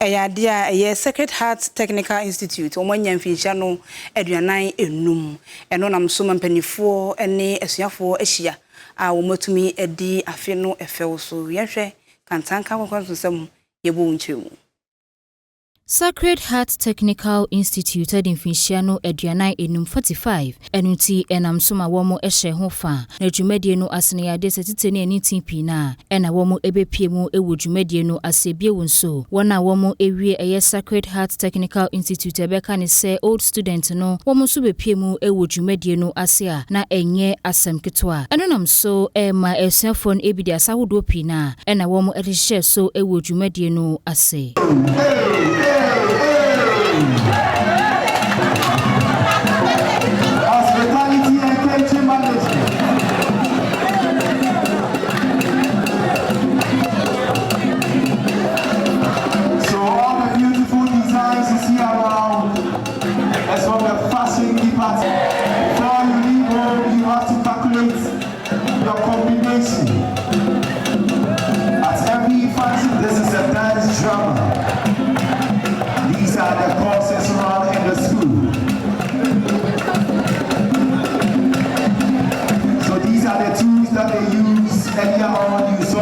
Eyadia a Sacred Heart Technical Institute omanya mfinhia no aduanan enum eno nam so mampanifo ene asuafo ahia a womotumi edi afe no efew so yehwe kantanka kwansosam yebo nchemu. Sacred Heart Technical Institute in Finchiano Edianai enum 45 enuti enam soma womo ehye ho fa na dwumadie no asene ade setitene ani timpi na ena womo ebepie mu ewo dwumadie no asebie wonso wona womo ewie eye Sacred Heart Technical Institute ebeka ne se old student no womo so bepie mu ewo dwumadie no ase a na enye asem ketwa eno nam so ma esuafo no ebidi asawodo pi na ena womo ehye so ewo dwumadie no ase. Hospitality and catering management. So all the beautiful designs you see around, that's from the fashion department. Before you leave home, you have to calculate your combination. At every function, this is a dance drama. These are the courses run in the school. So these are the tools that they use earlier on. You saw.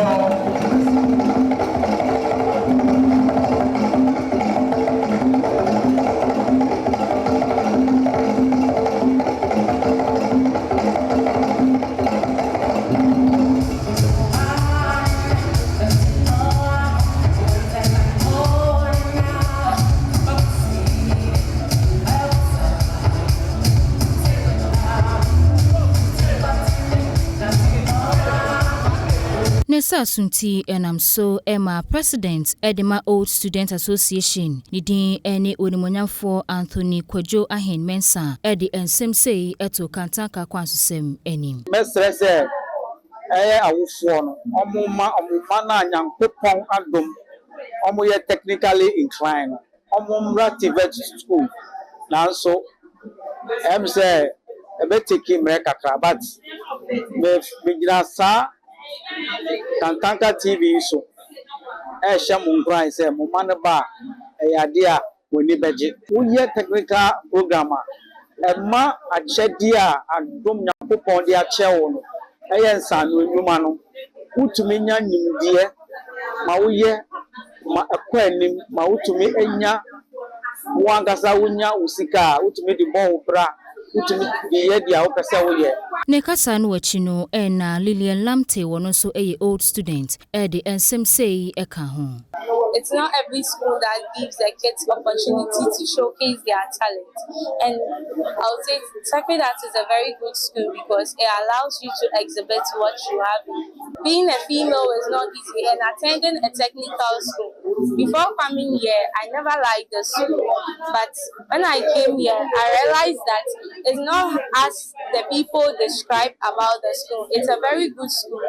Nessa Sunti enam so Emma President Edema Old Student Association nidin ene onimonyamfo Anthony Kwajo Ahen Mensa edi ensem sei eto kantanka kwansosem enim. Mesrese awufo no omuma na nyankopon adom omoye technically inclined omumra TVET school na so say ebeteki mre kakra but me gina sa Kantanka TV so share grind say mo man ba eyade a woni beje woye technical programmer ma achedi a adom nyakopon de ache wo no nsano nyuma no utumi nya nimdie ma woye ma akwanim ma utumi enya wangasa wonya usika utumi di bon bra utumi ye dia wo pese woye. Nekasa no achi no na Lillian Lamte wono so old student the ensem sei eka ho. It's not every school that gives their kids opportunity to showcase their talent. And I would say Sacred Heart is a very good school because it allows you to exhibit what you have. Being a female is not easy, and attending a technical school. Before coming here, I never liked the school. But when I came here, I realized that it's not as the people describe about the school. It's a very good school.